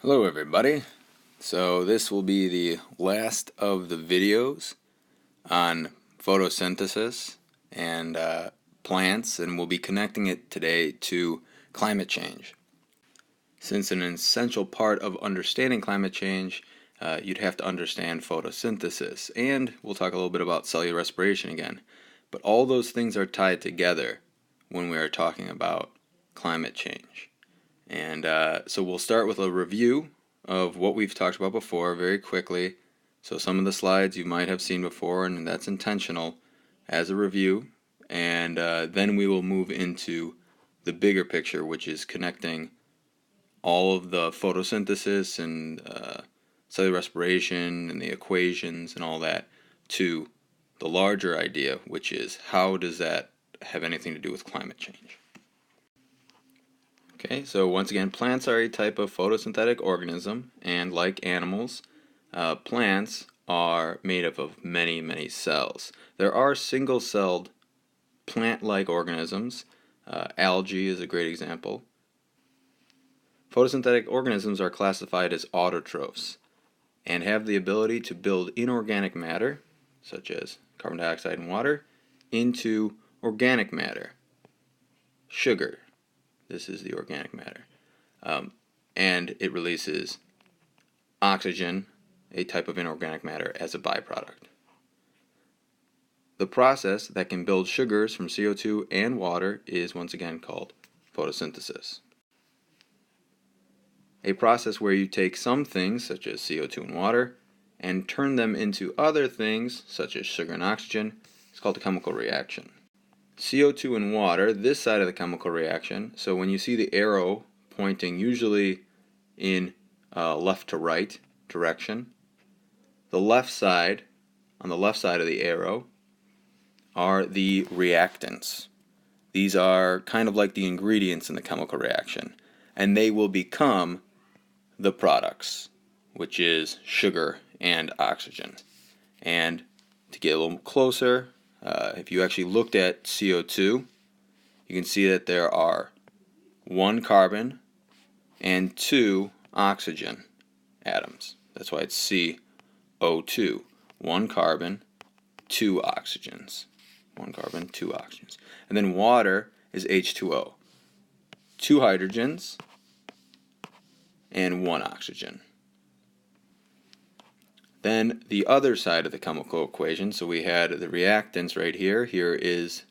Hello everybody. So this will be the last of the videos on photosynthesis and plants, and we'll be connecting it today to climate change. Since an essential part of understanding climate change, you'd have to understand photosynthesis, and we'll talk a little bit about cellular respiration again. But all those things are tied together when we are talking about climate change. And so we'll start with a review of what we've talked about before very quickly. So some of the slides you might have seen before, and that's intentional as a review. And then we will move into the bigger picture, which is connecting all of the photosynthesis and cellular respiration and the equations and all that to the larger idea, which is how does that have anything to do with climate change? Okay, so once again, plants are a type of photosynthetic organism, and like animals, plants are made up of many, many cells. There are single-celled plant-like organisms. Algae is a great example. Photosynthetic organisms are classified as autotrophs and have the ability to build inorganic matter, such as carbon dioxide and water, into organic matter, sugar. This is the organic matter. And it releases oxygen, a type of inorganic matter, as a byproduct. The process that can build sugars from CO2 and water is once again called photosynthesis. A process where you take some things, such as CO2 and water, and turn them into other things, such as sugar and oxygen, is called a chemical reaction. CO2 and water, this side of the chemical reaction, so when you see the arrow pointing usually in left to right direction, the left side, on the left side of the arrow, are the reactants. These are kind of like the ingredients in the chemical reaction, and they will become the products, which is sugar and oxygen. And to get a little closer, if you actually looked at CO2, you can see that there are 1 carbon and 2 oxygen atoms. That's why it's CO2. 1 carbon, 2 oxygens. 1 carbon, 2 oxygens. And then water is H2O. 2 hydrogens and 1 oxygen. Then the other side of the chemical equation, so we had the reactants right here. Here is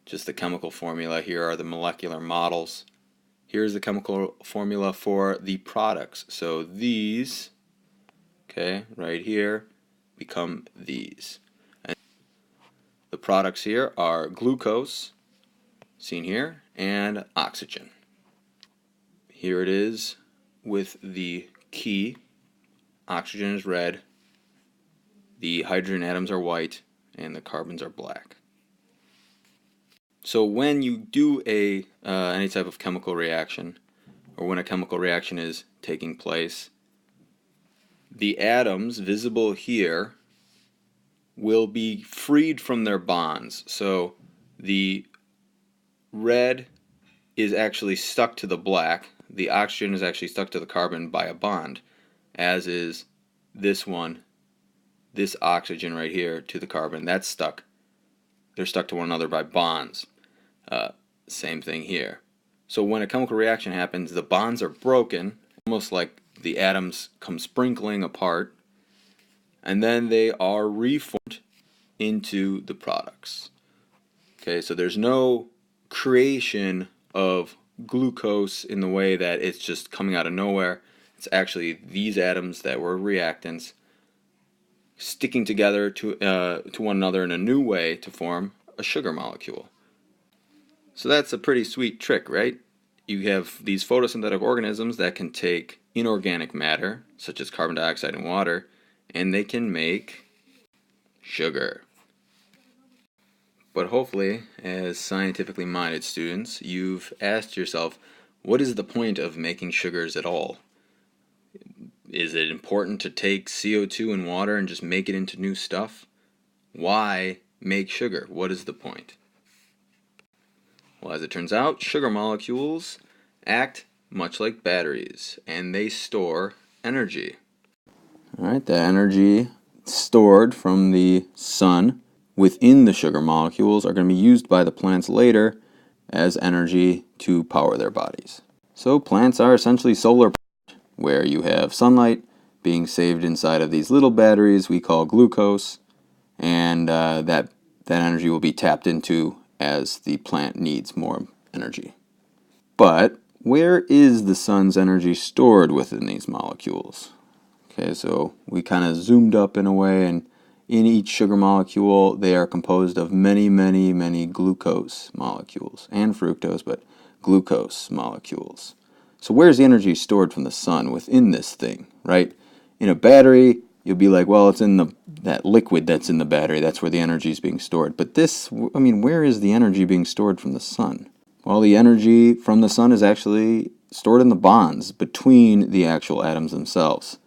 just the chemical formula. Here are the molecular models. Here's the chemical formula for the products. So these, okay, right here, become these. And the products here are glucose, seen here, and oxygen. Here it is with the key. Oxygen is red. The hydrogen atoms are white, and the carbons are black. So when you do any type of chemical reaction, or when a chemical reaction is taking place, the atoms visible here will be freed from their bonds. So the red is actually stuck to the black. The oxygen is actually stuck to the carbon by a bond, as is this one. This oxygen right here to the carbon, that's stuck. They're stuck to one another by bonds. Same thing here. So when a chemical reaction happens, the bonds are broken, almost like the atoms come sprinkling apart, and then they are reformed into the products. Okay, so there's no creation of glucose in the way that it's just coming out of nowhere. It's actually these atoms that were reactants sticking together to one another in a new way to form a sugar molecule. So that's a pretty sweet trick, right? You have these photosynthetic organisms that can take inorganic matter, such as carbon dioxide and water, and they can make sugar. But hopefully, as scientifically minded students, you've asked yourself, what is the point of making sugars at all? Is it important to take CO2 and water and just make it into new stuff? Why make sugar? What is the point? Well, as it turns out, sugar molecules act much like batteries, and they store energy. Alright, that energy stored from the sun within the sugar molecules are going to be used by the plants later as energy to power their bodies. So plants are essentially solar powered, where you have sunlight being saved inside of these little batteries we call glucose, and that energy will be tapped into as the plant needs more energy. But where is the sun's energy stored within these molecules? Okay, so we kind of zoomed up in a way, and in each sugar molecule they are composed of many glucose molecules, and fructose, but glucose molecules. So where's the energy stored from the sun within this thing, right? In a battery, you'll be like, well, it's in that liquid that's in the battery. That's where the energy is being stored. But this, I mean, where is the energy being stored from the sun? Well, the energy from the sun is actually stored in the bonds between the actual atoms themselves.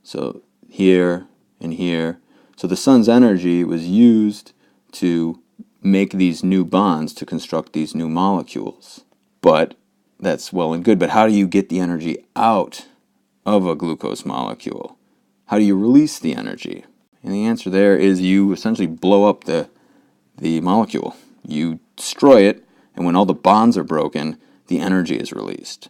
So here and here. So the sun's energy was used to make these new bonds to construct these new molecules. But that's well and good, but how do you get the energy out of a glucose molecule? How do you release the energy? And the answer there is you essentially blow up the molecule. You destroy it, and when all the bonds are broken, the energy is released.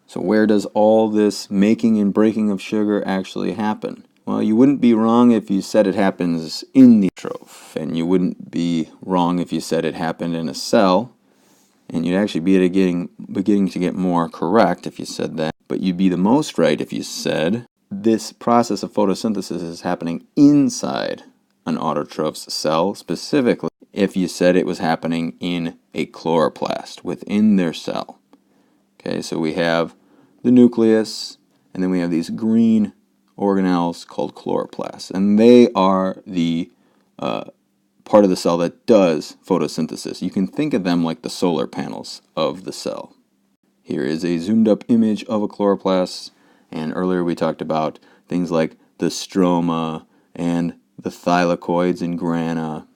So where does all this making and breaking of sugar actually happen? Well, you wouldn't be wrong if you said it happens in the troph, and you wouldn't be wrong if you said it happened in a cell, and you'd actually be beginning to get more correct if you said that. But you'd be the most right if you said this process of photosynthesis is happening inside an autotroph's cell, specifically if you said it was happening in a chloroplast, within their cell. Okay, so we have the nucleus, and then we have these green organelles called chloroplasts, and they are the part of the cell that does photosynthesis. You can think of them like the solar panels of the cell. Here is a zoomed up image of a chloroplast, and earlier we talked about things like the stroma and the thylakoids and grana,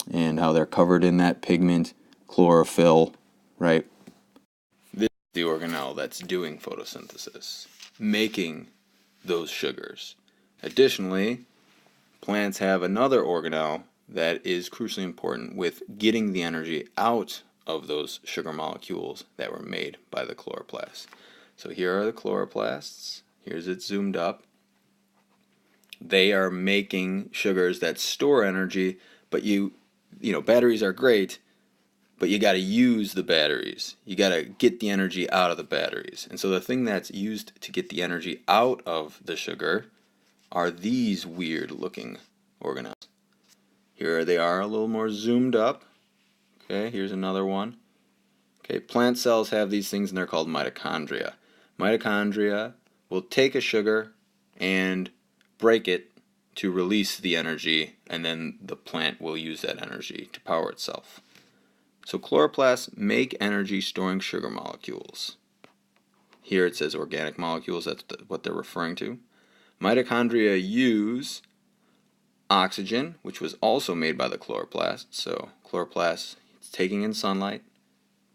and how they're covered in that pigment chlorophyll, right? This is the organelle that's doing photosynthesis, making those sugars. Additionally, plants have another organelle that is crucially important with getting the energy out of those sugar molecules that were made by the chloroplasts. So here are the chloroplasts. Here's it zoomed up. They are making sugars that store energy, but you know, batteries are great, but you got to use the batteries. You got to get the energy out of the batteries. And so the thing that's used to get the energy out of the sugar are these weird looking organelles. Here they are, a little more zoomed up. Okay, here's another one. Okay, plant cells have these things, and they're called mitochondria. Mitochondria will take a sugar and break it to release the energy, and then the plant will use that energy to power itself. So chloroplasts make energy storing sugar molecules. Here it says organic molecules, that's what they're referring to. Mitochondria use oxygen, which was also made by the chloroplast. So chloroplast is taking in sunlight,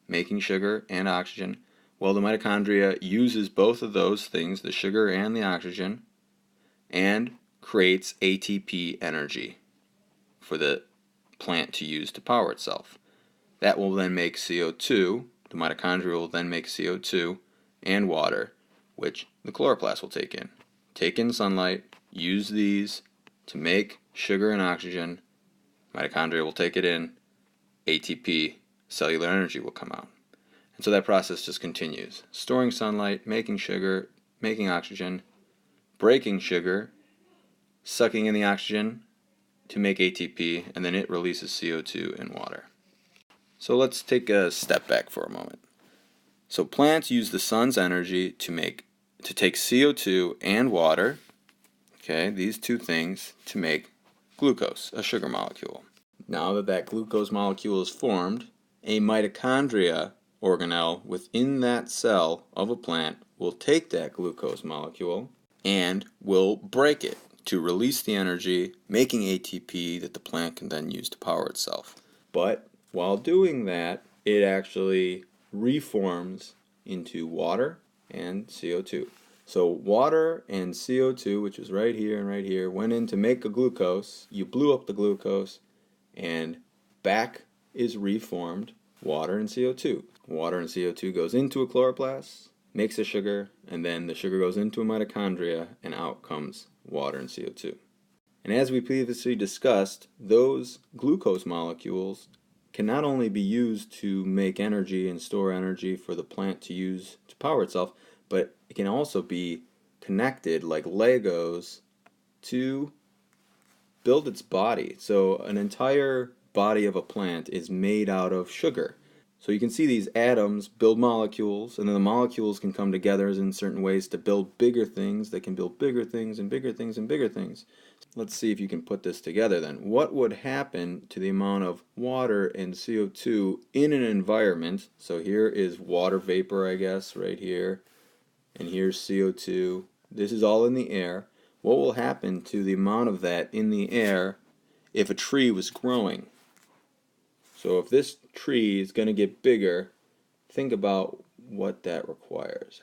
making sugar and oxygen. Well, the mitochondria uses both of those things, the sugar and the oxygen, and creates ATP energy for the plant to use to power itself. That will then make CO2. The mitochondria will then make CO2 and water, which the chloroplast will take in. Take in sunlight, use these to make sugar and oxygen. Mitochondria will take it in. ATP, cellular energy, will come out. And so that process just continues. Storing sunlight, making sugar, making oxygen, breaking sugar, sucking in the oxygen to make ATP, and then it releases CO2 and water. So let's take a step back for a moment. So plants use the sun's energy to take CO2 and water, okay, these two things, to make glucose, a sugar molecule. Now that that glucose molecule is formed, a mitochondria organelle within that cell of a plant will take that glucose molecule and will break it to release the energy, making ATP that the plant can then use to power itself. But while doing that, it actually reforms into water and CO2. So water and CO2, which is right here and right here, went in to make a glucose. You blew up the glucose, and back is reformed water and CO2. Water and CO2 goes into a chloroplast, makes a sugar, and then the sugar goes into a mitochondria, and out comes water and CO2. And as we previously discussed, those glucose molecules can not only be used to make energy and store energy for the plant to use to power itself, but it can also be connected like Legos to build its body. So an entire body of a plant is made out of sugar. So you can see these atoms build molecules, and then the molecules can come together in certain ways to build bigger things. They can build bigger things and bigger things and bigger things. Let's see if you can put this together then. What would happen to the amount of water and CO2 in an environment? So here is water vapor, I guess, right here. And here's CO2. This is all in the air. What will happen to the amount of that in the air if a tree was growing? So if this tree is going to get bigger, think about what that requires.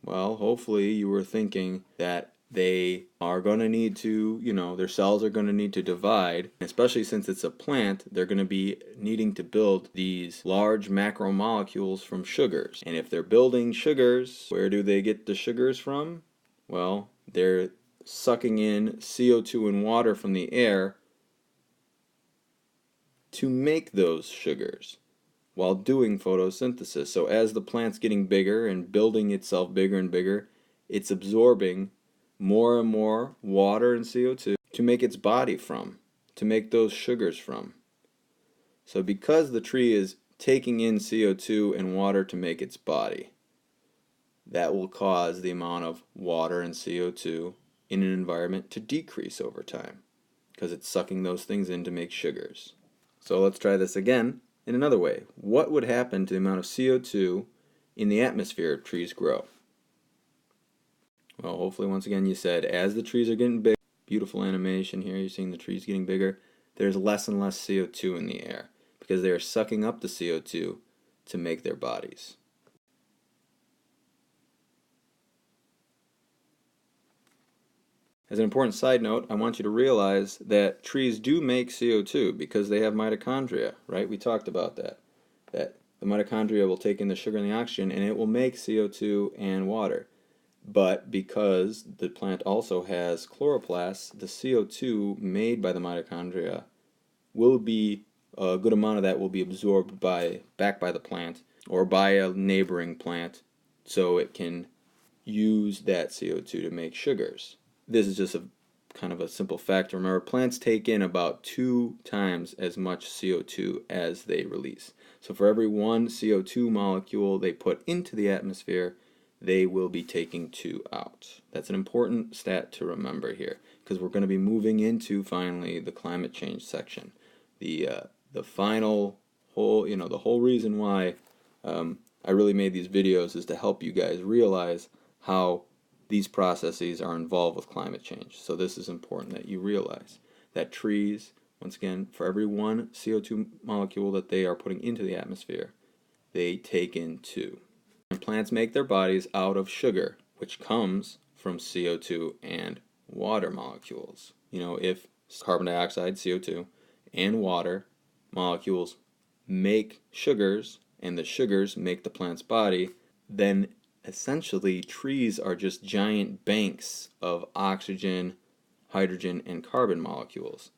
Well, hopefully you were thinking that they are going to need to, their cells are going to need to divide. Especially since it's a plant, they're going to be needing to build these large macromolecules from sugars. And if they're building sugars, where do they get the sugars from? Well, they're sucking in CO2 and water from the air to make those sugars while doing photosynthesis. So as the plant's getting bigger and building itself bigger and bigger, it's absorbing more and more water and CO2 to make its body from, to make those sugars from. So because the tree is taking in CO2 and water to make its body, that will cause the amount of water and CO2 in an environment to decrease over time, because it's sucking those things in to make sugars. So let's try this again in another way. What would happen to the amount of CO2 in the atmosphere if trees grow? Well, hopefully once again you said as the trees are getting big, beautiful animation here, you're seeing the trees getting bigger, there's less and less CO2 in the air because they are sucking up the CO2 to make their bodies. As an important side note, I want you to realize that trees do make CO2 because they have mitochondria, right? We talked about that. That the mitochondria will take in the sugar and the oxygen and it will make CO2 and water. But because the plant also has chloroplasts, the CO2 made by the mitochondria will be, a good amount of that will be absorbed back by the plant or by a neighboring plant so it can use that CO2 to make sugars. This is just a kind of a simple fact. Remember, plants take in about 2 times as much CO2 as they release. So for every 1 CO2 molecule they put into the atmosphere, they will be taking 2 out. That's an important stat to remember here, because we're going to be moving into finally the climate change section. The final whole, the whole reason why I really made these videos is to help you guys realize how these processes are involved with climate change. So this is important that you realize that trees, once again, for every 1 CO2 molecule that they are putting into the atmosphere, they take in 2. And plants make their bodies out of sugar, which comes from CO2 and water molecules. If carbon dioxide, CO2, and water molecules make sugars, and the sugars make the plant's body, then essentially trees are just giant banks of oxygen, hydrogen, and carbon molecules.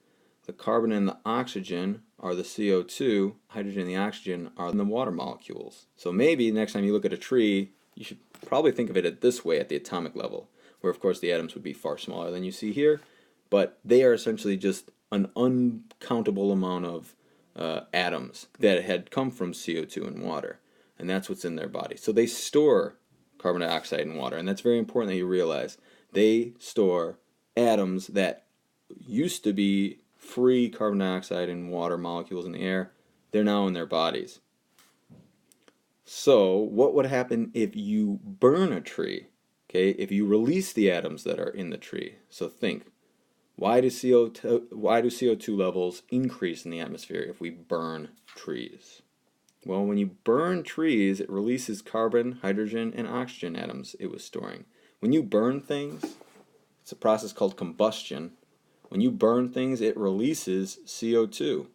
The carbon and the oxygen are the CO2, hydrogen and the oxygen are the water molecules. So maybe next time you look at a tree, you should probably think of it this way at the atomic level, where of course the atoms would be far smaller than you see here, but they are essentially just an uncountable amount of atoms that had come from CO2 and water, and that's what's in their body. So they store carbon dioxide and water, and that's very important that you realize. They store atoms that used to be free carbon dioxide and water molecules in the air. They're now in their bodies. So what would happen if you burn a tree? Okay, if you release the atoms that are in the tree. So think, why do CO2 levels increase in the atmosphere if we burn trees? Well, when you burn trees, it releases carbon, hydrogen, and oxygen atoms it was storing. When you burn things, it's a process called combustion. When you burn things, it releases CO2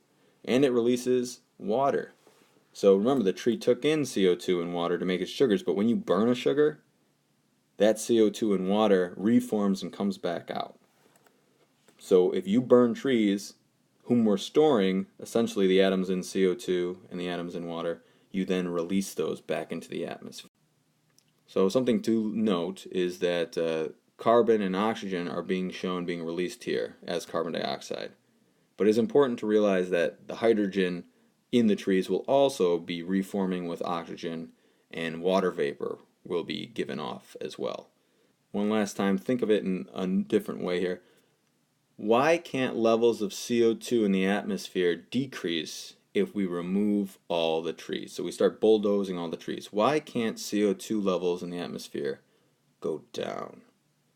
and it releases water. So remember, the tree took in CO2 and water to make its sugars, but when you burn a sugar, that CO2 and water reforms and comes back out. So if you burn trees, whom we're storing essentially the atoms in CO2 and the atoms in water, you then release those back into the atmosphere. So something to note is that carbon and oxygen are being shown being released here as carbon dioxide. But it's important to realize that the hydrogen in the trees will also be reforming with oxygen, and water vapor will be given off as well. One last time, think of it in a different way here. Why can't levels of CO2 in the atmosphere decrease if we remove all the trees? So we start bulldozing all the trees. Why can't CO2 levels in the atmosphere go down?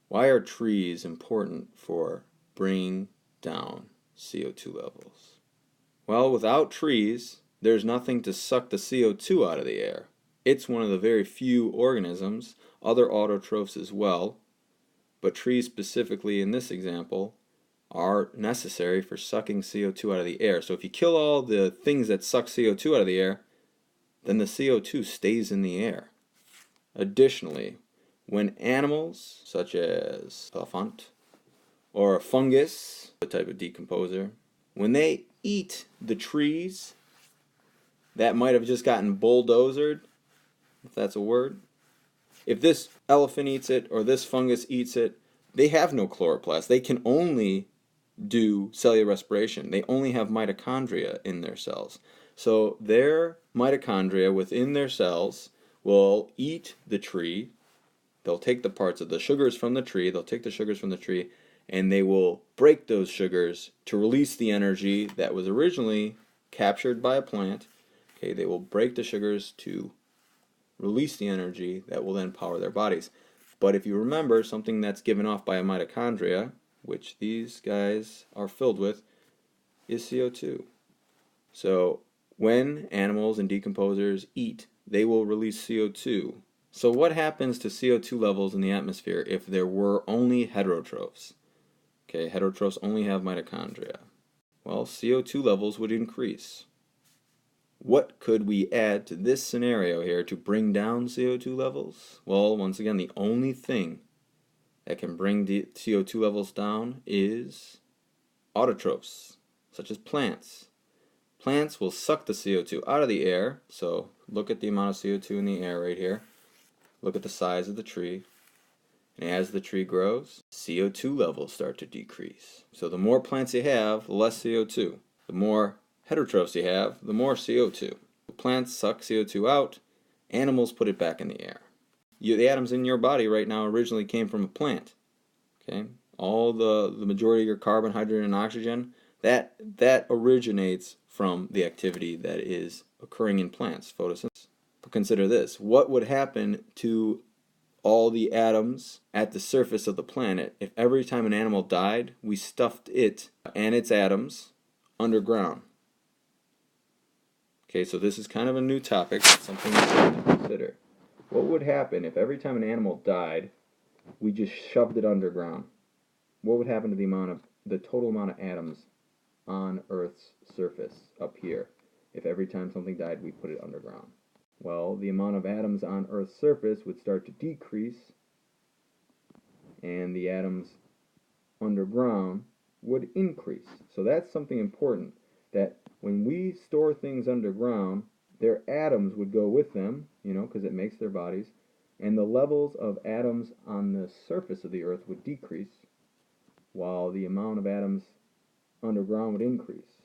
Why are trees important for bringing down CO2 levels? Well, without trees, there's nothing to suck the CO2 out of the air. It's one of the very few organisms, other autotrophs as well, but trees specifically in this example are necessary for sucking CO2 out of the air. So if you kill all the things that suck CO2 out of the air, then the CO2 stays in the air. Additionally, when animals, such as elephant or a fungus, a type of decomposer, when they eat the trees that might have just gotten bulldozered, if that's a word, if this elephant eats it or this fungus eats it, they have no chloroplast. They can only do cellular respiration. They only have mitochondria in their cells. So their mitochondria within their cells will eat the tree. They'll take the parts of the sugars from the tree, and they will break those sugars to release the energy that was originally captured by a plant. Okay, they will break the sugars to release the energy that will then power their bodies. But if you remember, something that's given off by a mitochondria, which these guys are filled with, is CO2. So when animals and decomposers eat, they will release CO2. So what happens to CO2 levels in the atmosphere if there were only heterotrophs? Okay, heterotrophs only have mitochondria. Well, CO2 levels would increase. What could we add to this scenario here to bring down CO2 levels? Well, once again, the only thing that can bring the CO2 levels down is autotrophs, such as plants. Plants will suck the CO2 out of the air, so look at the amount of CO2 in the air right here. Look at the size of the tree. And as the tree grows, CO2 levels start to decrease. So the more plants you have, the less CO2. The more heterotrophs you have, the more CO2. Plants suck CO2 out, animals put it back in the air. The atoms in your body right now originally came from a plant. Okay? All the majority of your carbon, hydrogen, and oxygen, that originates from the activity that is occurring in plants, photosynthesis. But consider this. What would happen to all the atoms at the surface of the planet if every time an animal died, we stuffed it and its atoms underground? Okay, so this is kind of a new topic, something we have to consider. What would happen if every time an animal died, we just shoved it underground? What would happen to the total amount of atoms on Earth's surface up here if every time something died, we put it underground? Well, the amount of atoms on Earth's surface would start to decrease, and the atoms underground would increase. So that's something important, that when we store things underground, their atoms would go with them, because it makes their bodies, and the levels of atoms on the surface of the Earth would decrease, while the amount of atoms underground would increase.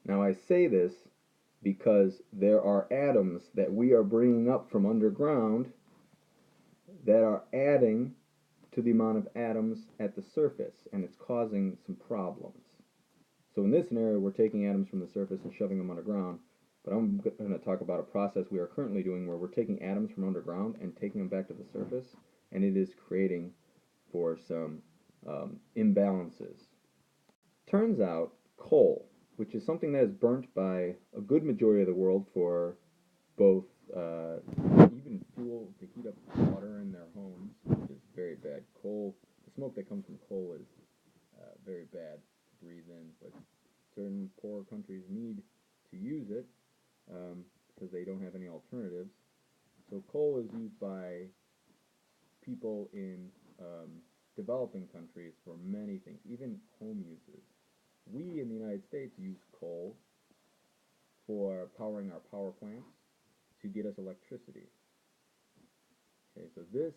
Now I say this because there are atoms that we are bringing up from underground that are adding to the amount of atoms at the surface, and it's causing some problems. So in this scenario, we're taking atoms from the surface and shoving them underground, but I'm going to talk about a process we are currently doing where we're taking atoms from underground and taking them back to the surface, and it is creating for some imbalances. Turns out coal, which is something that is burnt by a good majority of the world for both even fuel to heat up water in their homes, which is very bad. Coal, the smoke that comes from coal is very bad to breathe in, but certain poor countries need to use it because they don't have any alternatives. So coal is used by people in developing countries for many things, even home uses. We in the United States use coal for powering our power plants to get us electricity. Okay, so this,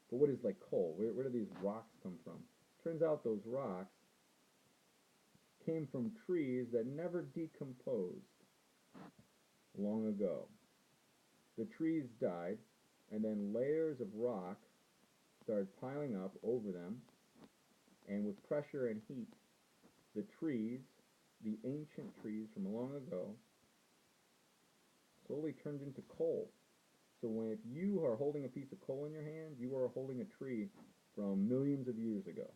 but what is like coal? Where do these rocks come from? Turns out those rocks came from trees that never decomposed long ago. The trees died, and then layers of rock started piling up over them, and with pressure and heat, the trees, the ancient trees from long ago, slowly turned into coal. So if you are holding a piece of coal in your hand, you are holding a tree from millions of years ago.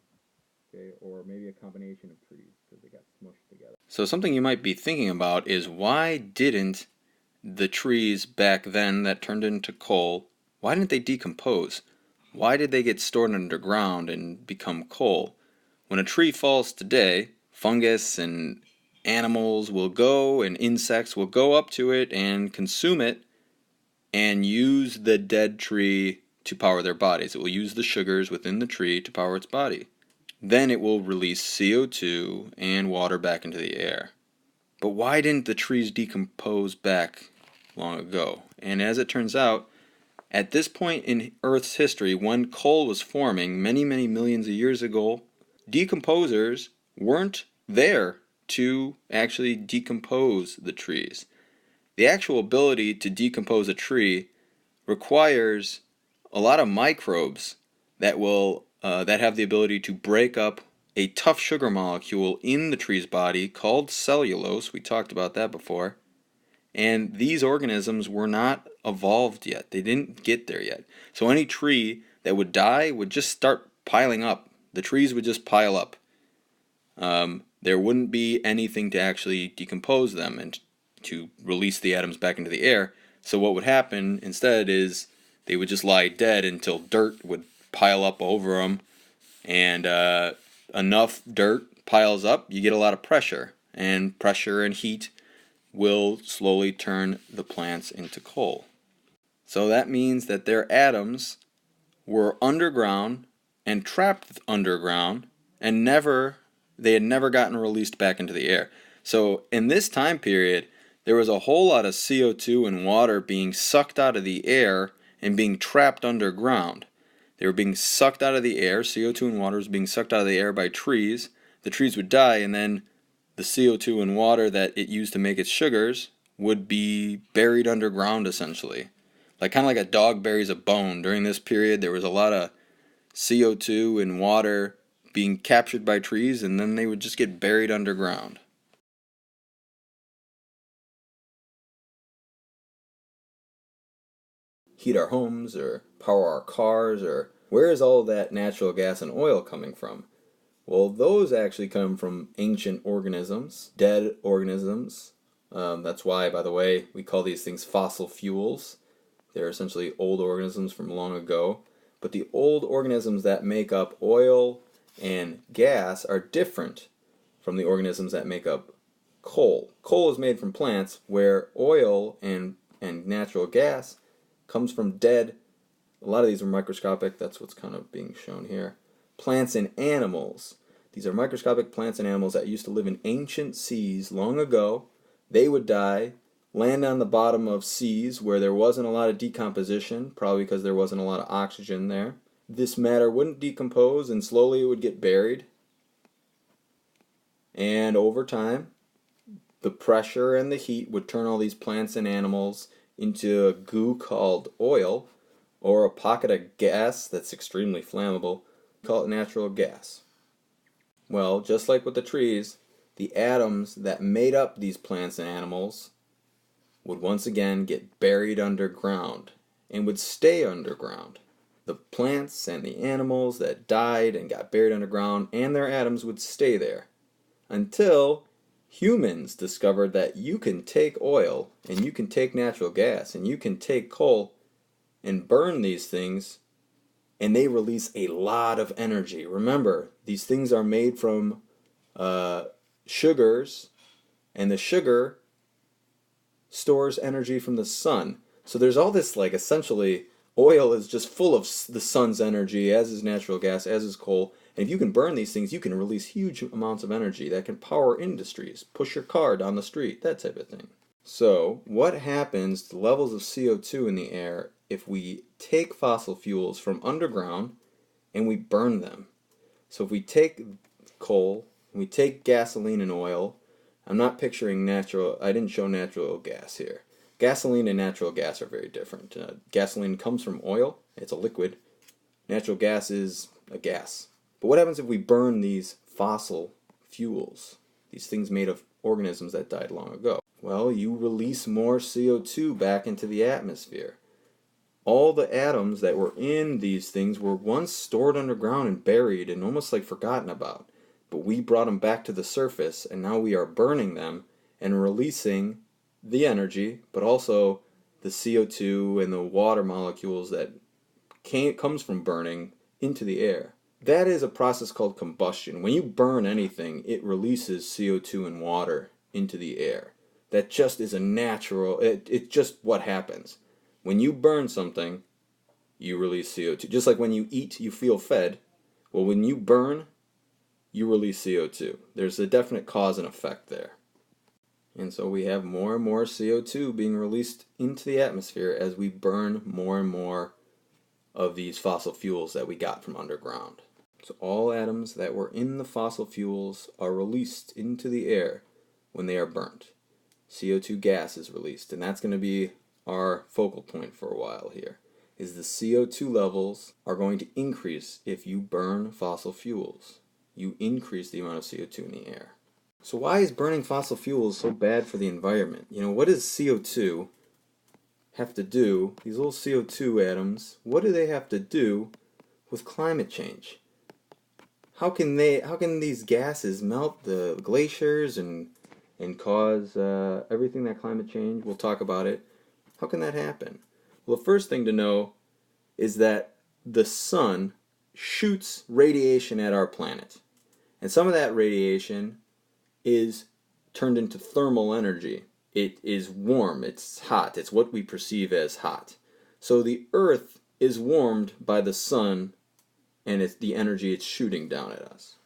Okay, or maybe a combination of trees because they got smushed together. So something you might be thinking about is why didn't the trees back then that turned into coal, why didn't they decompose? Why did they get stored underground and become coal? When a tree falls today, fungus and animals will go and insects will go up to it and consume it and use the dead tree to power their bodies. It will use the sugars within the tree to power its body. Then it will release CO2 and water back into the air. But why didn't the trees decompose back long ago? And as it turns out, at this point in Earth's history, when coal was forming many, many millions of years ago, decomposers weren't there to actually decompose the trees. The actual ability to decompose a tree requires a lot of microbes that have the ability to break up a tough sugar molecule in the tree's body called cellulose. We talked about that before. And these organisms were not evolved yet. They didn't get there yet. So any tree that would die would just start piling up. The trees would just pile up. There wouldn't be anything to actually decompose them and to release the atoms back into the air. So what would happen instead is they would just lie dead until dirt would pile up over them. And enough dirt piles up, you get a lot of pressure. And pressure and heat will slowly turn the plants into coal. So that means that their atoms were underground and trapped underground and they had never gotten released back into the air. So in this time period, there was a whole lot of CO2 and water being sucked out of the air and being trapped underground. They were being sucked out of the air. CO2 and water was being sucked out of the air by trees. The trees would die, and then the CO2 and water that it used to make its sugars would be buried underground, essentially. Kind of like a dog buries a bone. During this period, there was a lot of CO2 and water being captured by trees, and then they would just get buried underground. Heat our homes, or power our cars, or where is all that natural gas and oil coming from? Well, those actually come from ancient organisms, dead organisms. That's why, by the way, we call these things fossil fuels. They're essentially old organisms from long ago. But the old organisms that make up oil and gas are different from the organisms that make up coal. Coal is made from plants, where oil and natural gas comes from dead. A lot of these are microscopic. That's what's kind of being shown here. Plants and animals. These are microscopic plants and animals that used to live in ancient seas long ago. They would die, land on the bottom of seas where there wasn't a lot of decomposition, probably because there wasn't a lot of oxygen there. This matter wouldn't decompose, and slowly it would get buried. And over time, the pressure and the heat would turn all these plants and animals into a goo called oil, or a pocket of gas that's extremely flammable. Call it natural gas. Well, just like with the trees, the atoms that made up these plants and animals would once again get buried underground and would stay underground. The plants and the animals that died and got buried underground and their atoms would stay there until Humans discovered that you can take oil and you can take natural gas and you can take coal and burn these things, and they release a lot of energy. Remember, these things are made from sugars, and the sugar stores energy from the sun. So there's all this, like, essentially, oil is just full of the sun's energy, as is natural gas, as is coal. And if you can burn these things, you can release huge amounts of energy that can power industries, push your car down the street, that type of thing. So what happens to levels of CO2 in the air if we take fossil fuels from underground and we burn them? So if we take coal, we take gasoline and oil. I'm not picturing natural, I didn't show natural gas here. Gasoline and natural gas are very different. Gasoline comes from oil, it's a liquid. Natural gas is a gas. But what happens if we burn these fossil fuels, these things made of organisms that died long ago? Well, you release more CO2 back into the atmosphere. All the atoms that were in these things were once stored underground and buried and almost like forgotten about. But we brought them back to the surface, and now we are burning them and releasing the energy, but also the CO2 and the water molecules that comes from burning into the air. That is a process called combustion. When you burn anything, it releases CO2 and water into the air. That just is a natural, it's just what happens. When you burn something, you release CO2. Just like when you eat, you feel fed. Well, when you burn, you release CO2. There's a definite cause and effect there. And so we have more and more CO2 being released into the atmosphere as we burn more and more of these fossil fuels that we got from underground. So all atoms that were in the fossil fuels are released into the air when they are burnt. CO2 gas is released, and that's going to be our focal point for a while here, is the CO2 levels are going to increase if you burn fossil fuels. You increase the amount of CO2 in the air. So why is burning fossil fuels so bad for the environment? You know, what does CO2 have to do, these little CO2 atoms, what do they have to do with climate change? How can these gases melt the glaciers and cause everything that climate change? We'll talk about it. How can that happen? Well, the first thing to know is that the sun shoots radiation at our planet. And some of that radiation is turned into thermal energy. It is warm, it's hot, it's what we perceive as hot. So the earth is warmed by the sun and it's the energy it's shooting down at us.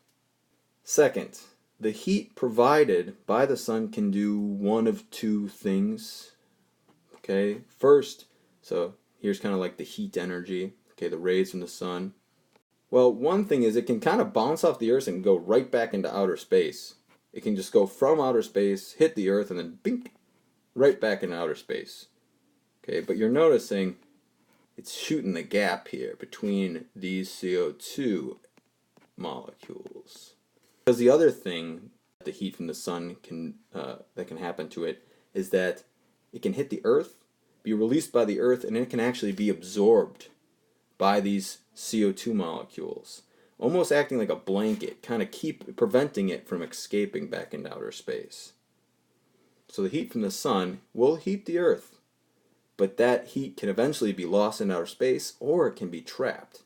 Second, the heat provided by the sun can do one of two things. Okay, first, so here's kind of like the heat energy, okay, the rays from the sun. Well, one thing is it can kind of bounce off the earth and go right back into outer space. It can just go from outer space, hit the earth, and then bink, right back into outer space. Okay, but you're noticing it's shooting the gap here between these CO2 molecules. Because the other thing, the heat from the sun that can happen to it, is that it can hit the earth, be released by the earth, and it can actually be absorbed by these CO2 molecules, almost acting like a blanket, kind of preventing it from escaping back into outer space. So the heat from the sun will heat the earth, but that heat can eventually be lost in outer space, or it can be trapped.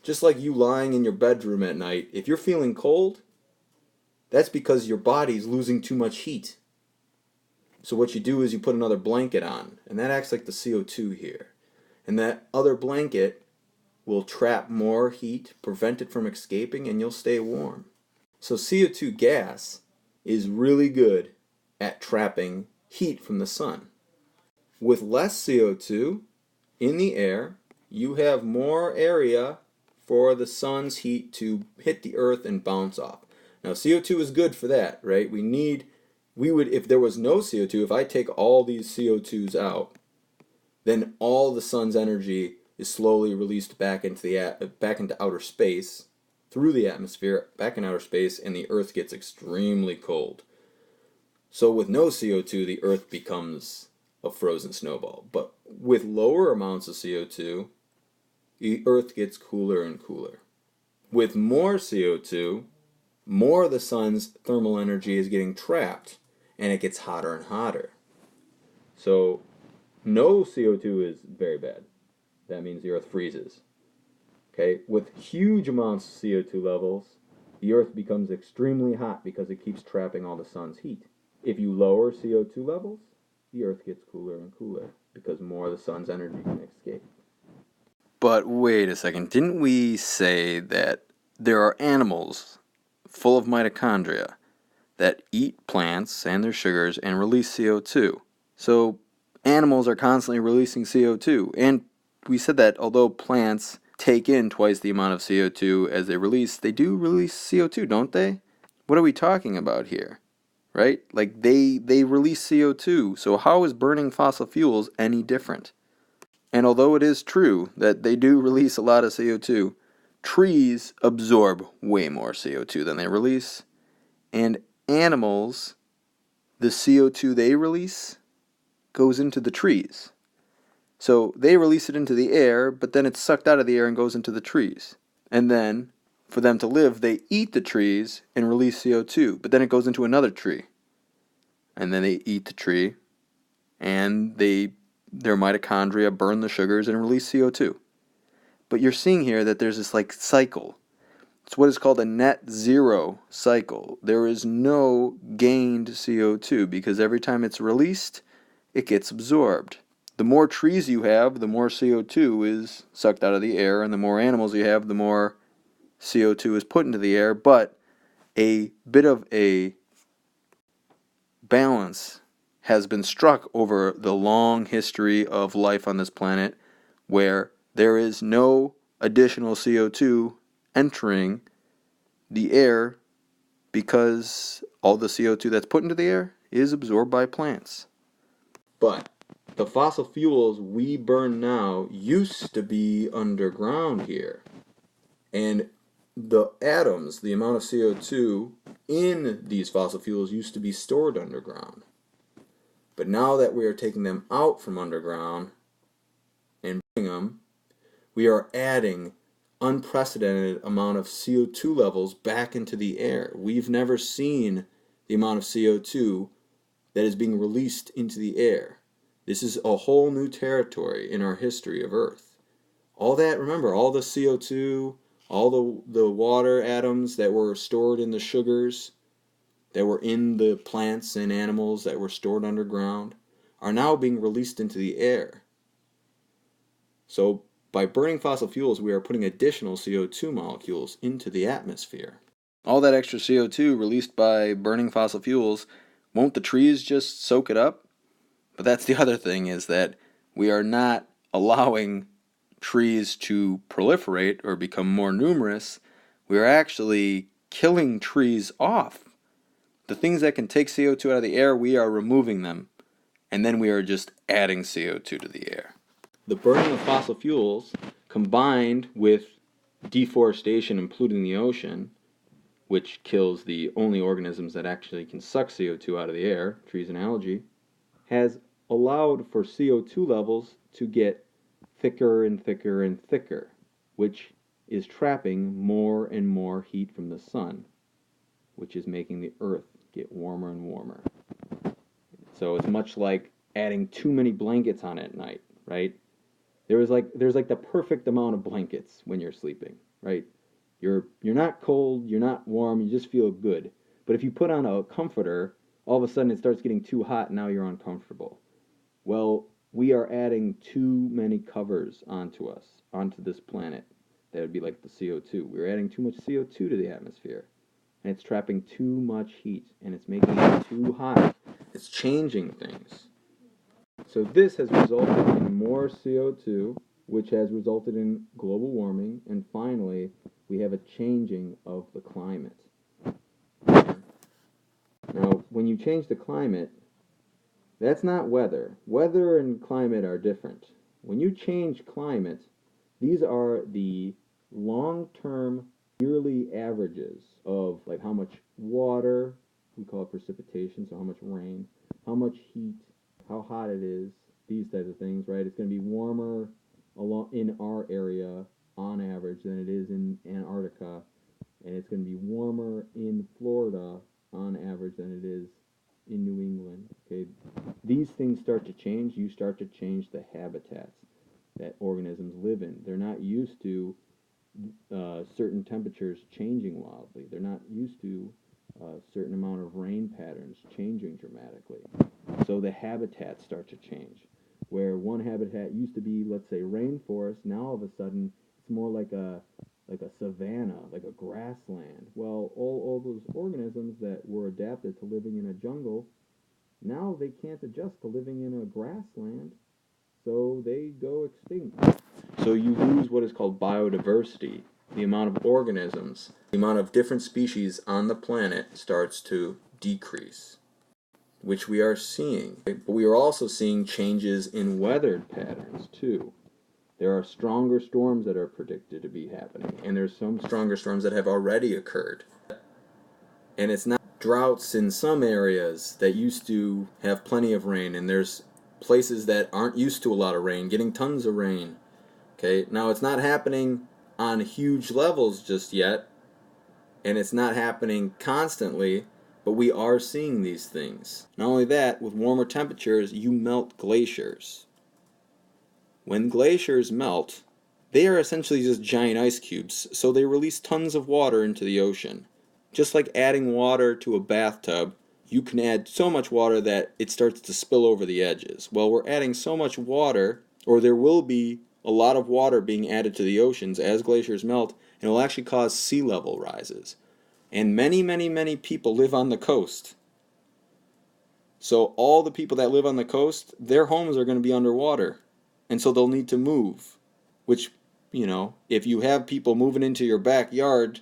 Just like you lying in your bedroom at night, if you're feeling cold, that's because your body's losing too much heat. So what you do is you put another blanket on, and that acts like the CO2 here. And that other blanket will trap more heat, prevent it from escaping, and you'll stay warm. So CO2 gas is really good at trapping heat from the sun. With less CO2 in the air, you have more area for the sun's heat to hit the earth and bounce off. Now CO2 is good for that, right? If there was no CO2, if I take all these CO2s out, then all the sun's energy is slowly released back into outer space, through the atmosphere, back in outer space, and the earth gets extremely cold. So with no CO2, the earth becomes a frozen snowball. But with lower amounts of CO2, the earth gets cooler and cooler. With more CO2, more of the sun's thermal energy is getting trapped, and it gets hotter and hotter. So no CO2 is very bad. That means the Earth freezes. Okay, with huge amounts of CO2 levels, the Earth becomes extremely hot because it keeps trapping all the sun's heat. If you lower CO2 levels, the Earth gets cooler and cooler because more of the sun's energy can escape. But wait a second, didn't we say that there are animals full of mitochondria that eat plants and their sugars and release CO2? So animals are constantly releasing CO2, and we said that although plants take in twice the amount of CO2 as they release, they do release CO2, don't they? What are we talking about here? Right? Like they release CO2, so how is burning fossil fuels any different? And although it is true that they do release a lot of CO2, trees absorb way more CO2 than they release, and animals, the CO2 they release goes into the trees. So they release it into the air, but then it's sucked out of the air and goes into the trees. And then, for them to live, they eat the trees and release CO2, but then it goes into another tree. And then they eat the tree, and their mitochondria burn the sugars and release CO2. But you're seeing here that there's this like cycle. It's what is called a net zero cycle. There is no gained CO2 because every time it's released, it gets absorbed. The more trees you have, the more CO2 is sucked out of the air, and the more animals you have, the more CO2 is put into the air, but a bit of a balance has been struck over the long history of life on this planet where there is no additional CO2 entering the air because all the CO2 that's put into the air is absorbed by plants. But the fossil fuels we burn now used to be underground here. And the atoms, the amount of CO2 in these fossil fuels used to be stored underground. But now that we are taking them out from underground and burning them, we are adding unprecedented amount of CO2 levels back into the air. We've never seen the amount of CO2 that is being released into the air. This is a whole new territory in our history of Earth. All that, remember, all the CO2, all the water atoms that were stored in the sugars, that were in the plants and animals that were stored underground, are now being released into the air. So by burning fossil fuels, we are putting additional CO2 molecules into the atmosphere. All that extra CO2 released by burning fossil fuels, won't the trees just soak it up? But that's the other thing, is that we are not allowing trees to proliferate or become more numerous. We are actually killing trees off. The things that can take CO2 out of the air, we are removing them, and then we are just adding CO2 to the air. The burning of fossil fuels, combined with deforestation and polluting the ocean, which kills the only organisms that actually can suck CO2 out of the air, trees and algae, has allowed for CO2 levels to get thicker and thicker and thicker, which is trapping more and more heat from the sun, which is making the earth get warmer and warmer. So it's much like adding too many blankets on at night, right? There's like the perfect amount of blankets when you're sleeping, right? You're not cold, you're not warm, you just feel good. But if you put on a comforter, all of a sudden it starts getting too hot and now you're uncomfortable. Well, we are adding too many covers onto us, onto this planet. That would be like the CO2. We're adding too much CO2 to the atmosphere. And it's trapping too much heat, and it's making it too hot. It's changing things. So this has resulted in more CO2, which has resulted in global warming, and finally, we have a changing of the climate. Now, when you change the climate, that's not weather. Weather and climate are different. When you change climate, these are the long-term yearly averages of like how much water, we call it precipitation, so how much rain, how much heat, how hot it is, these types of things, right? It's going to be warmer in our area on average than it is in Antarctica and it's going to be warmer in Florida on average than it is in New England. Okay, these things start to change. You start to change the habitats that organisms live in. They're not used to certain temperatures changing wildly. They're not used to a certain amount of rain patterns changing dramatically. So the habitats start to change. Where one habitat used to be, let's say, rainforest, now all of a sudden it's more like a savanna, like a grassland. Well, all those organisms that were adapted to living in a jungle, now they can't adjust to living in a grassland, so they go extinct. So you lose what is called biodiversity. The amount of organisms, the amount of different species on the planet starts to decrease, which we are seeing. But we are also seeing changes in weather patterns too. There are stronger storms that are predicted to be happening, and there's some stronger storms that have already occurred. And it's not droughts in some areas that used to have plenty of rain, and there's places that aren't used to a lot of rain getting tons of rain. Okay, now it's not happening on huge levels just yet, and it's not happening constantly, but we are seeing these things. Not only that, with warmer temperatures, you melt glaciers. When glaciers melt, they are essentially just giant ice cubes, so they release tons of water into the ocean. Just like adding water to a bathtub, you can add so much water that it starts to spill over the edges. Well, we're adding so much water, or there will be a lot of water being added to the oceans as glaciers melt, and it will actually cause sea level rises. And many, many, many people live on the coast. So all the people that live on the coast, their homes are going to be underwater. And so they'll need to move, which, if you have people moving into your backyard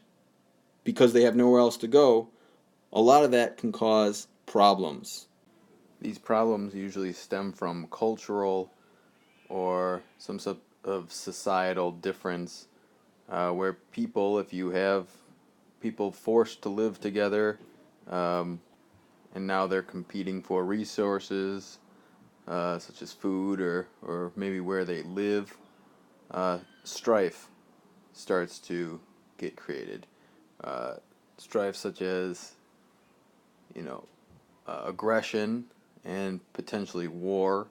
because they have nowhere else to go, a lot of that can cause problems. These problems usually stem from cultural or some sort of societal difference, where people, if you have people forced to live together, and now they're competing for resources, such as food or maybe where they live, strife starts to get created. Strife such as, aggression and potentially war,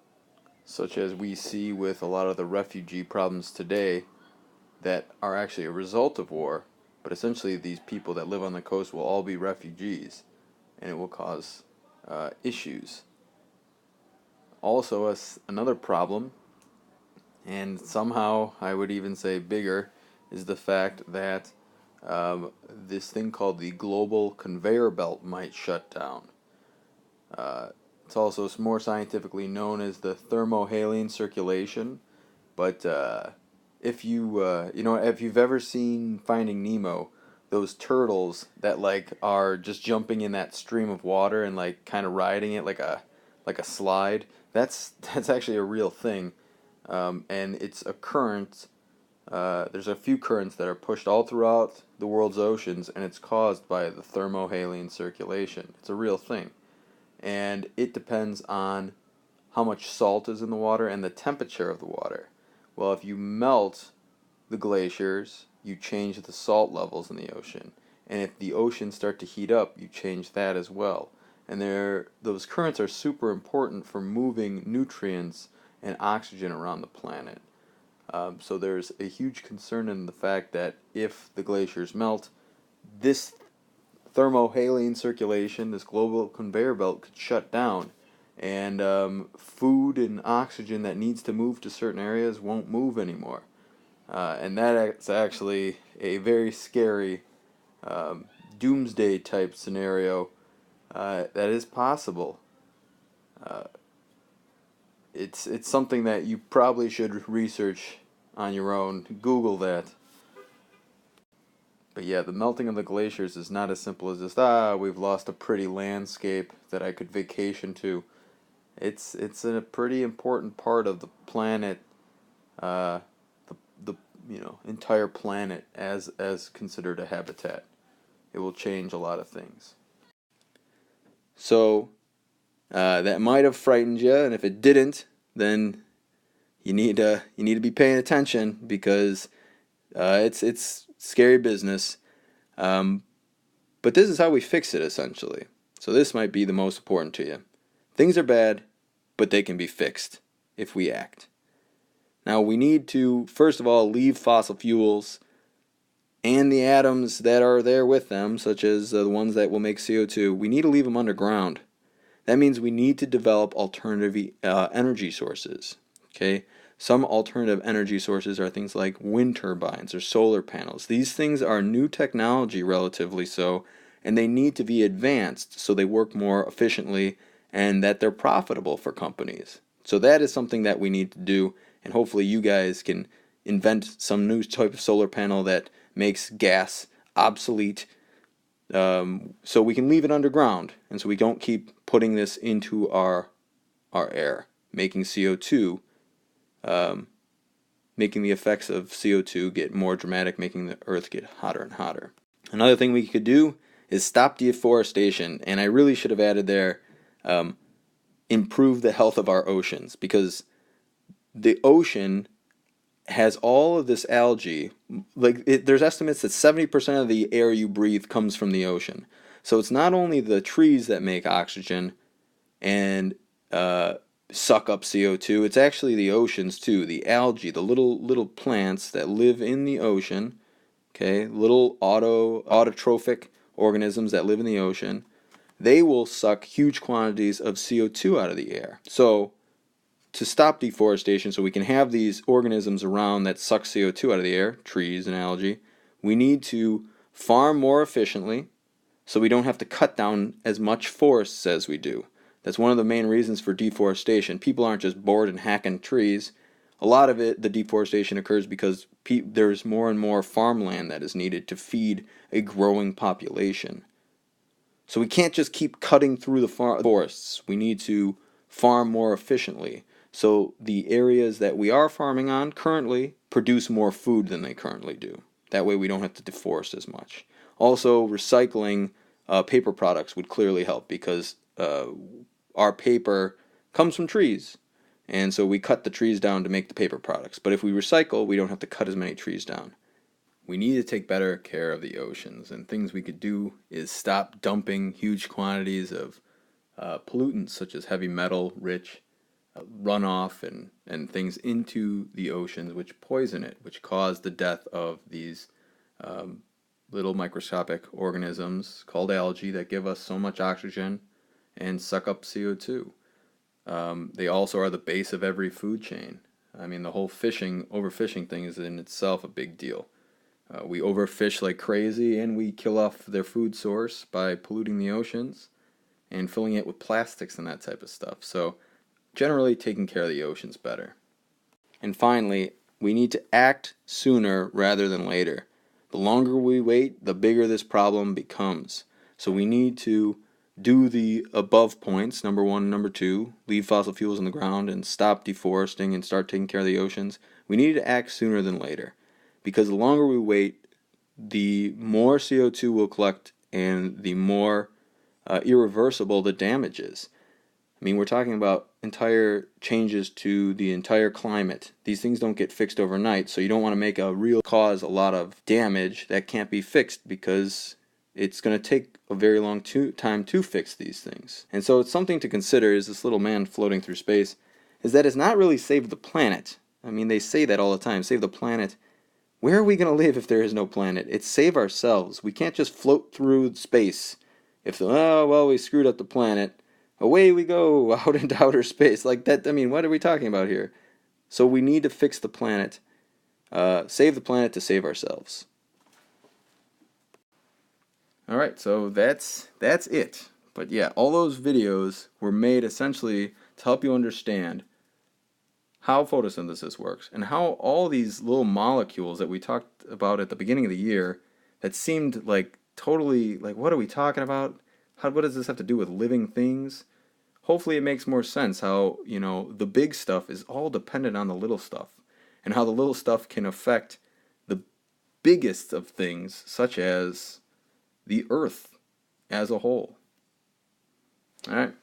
such as we see with a lot of the refugee problems today that are actually a result of war. But essentially, these people that live on the coast will all be refugees, and it will cause issues. Also, another problem, and somehow I would even say bigger, is the fact that this thing called the global conveyor belt might shut down. It's also more scientifically known as the thermohaline circulation. But if if you've ever seen Finding Nemo, those turtles that are just jumping in that stream of water and kind of riding it like a slide, that's actually a real thing, and it's a current. There's a few currents that are pushed all throughout the world's oceans, and it's caused by the thermohaline circulation. It's a real thing, and it depends on how much salt is in the water and the temperature of the water. Well, if you melt the glaciers, you change the salt levels in the ocean. And if the oceans start to heat up, you change that as well. And those currents are super important for moving nutrients and oxygen around the planet. So there's a huge concern in the fact that if the glaciers melt, this thermohaline circulation, this global conveyor belt, could shut down, and food and oxygen that needs to move to certain areas won't move anymore. And that's actually a very scary doomsday type scenario that is possible. Uh, it's something that you probably should research on your own. Google that. But yeah, the melting of the glaciers is not as simple as just, we've lost a pretty landscape that I could vacation to. It's a pretty important part of the planet, the entire planet as considered a habitat. It will change a lot of things. So that might have frightened you, and if it didn't, then you need to be paying attention, because it's scary business. But this is how we fix it, essentially. So this might be the most important to you. Things are bad, but they can be fixed if we act. Now we need to, first of all, leave fossil fuels and the atoms that are there with them, such as the ones that will make CO2. We need to leave them underground. That means we need to develop alternative energy sources. Okay? Some alternative energy sources are things like wind turbines or solar panels. These things are new technology, relatively so, and they need to be advanced so they work more efficiently and that they're profitable for companies. So that is something that we need to do, and hopefully you guys can invent some new type of solar panel that makes gas obsolete, so we can leave it underground, and so we don't keep putting this into our air, making CO2, making the effects of CO2 get more dramatic, making the earth get hotter and hotter. Another thing we could do is stop deforestation, and I really should have added there, improve the health of our oceans, because the ocean has all of this algae. There's estimates that 70% of the air you breathe comes from the ocean. So it's not only the trees that make oxygen and suck up CO2, it's actually the oceans too. The algae, the little plants that live in the ocean, okay, little autotrophic organisms that live in the ocean, they will suck huge quantities of CO2 out of the air. So to stop deforestation, so we can have these organisms around that suck CO2 out of the air, trees and algae, we need to farm more efficiently so we don't have to cut down as much forests as we do. That's one of the main reasons for deforestation. People aren't just bored and hacking trees. A lot of it, the deforestation occurs because there's more and more farmland that is needed to feed a growing population. So we can't just keep cutting through the forests. We need to farm more efficiently. So the areas that we are farming on currently produce more food than they currently do. That way we don't have to deforest as much. Also, recycling paper products would clearly help, because our paper comes from trees. And so we cut the trees down to make the paper products. But if we recycle, we don't have to cut as many trees down. We need to take better care of the oceans, and things we could do is stop dumping huge quantities of pollutants such as heavy metal rich runoff and things into the oceans, which poison it, which cause the death of these little microscopic organisms called algae that give us so much oxygen and suck up CO2. They also are the base of every food chain. I mean, the whole overfishing thing is in itself a big deal. We overfish like crazy, and we kill off their food source by polluting the oceans and filling it with plastics and that type of stuff. So generally, taking care of the oceans better. And finally, we need to act sooner rather than later. The longer we wait, the bigger this problem becomes. So we need to do the above points, number 1 and number 2, leave fossil fuels in the ground and stop deforesting and start taking care of the oceans. We need to act sooner than later, because the longer we wait, the more CO2 we'll collect and the more irreversible the damage is. I mean, we're talking about entire changes to the entire climate. These things don't get fixed overnight, so you don't want to cause a lot of damage that can't be fixed, because it's going to take a very long time to fix these things. And so it's something to consider, is this little man floating through space, is that it's not really save the planet. I mean, they say that all the time, save the planet. Where are we going to live if there is no planet? It's save ourselves. We can't just float through space. We screwed up the planet, away we go out into outer space. Like that, I mean, what are we talking about here? So we need to fix the planet, save the planet to save ourselves. Alright, so that's it. But yeah, all those videos were made essentially to help you understand how photosynthesis works, and how all these little molecules that we talked about at the beginning of the year that seemed like totally, like, what are we talking about? What does this have to do with living things? Hopefully it makes more sense how, the big stuff is all dependent on the little stuff, and how the little stuff can affect the biggest of things, such as the Earth as a whole. Alright.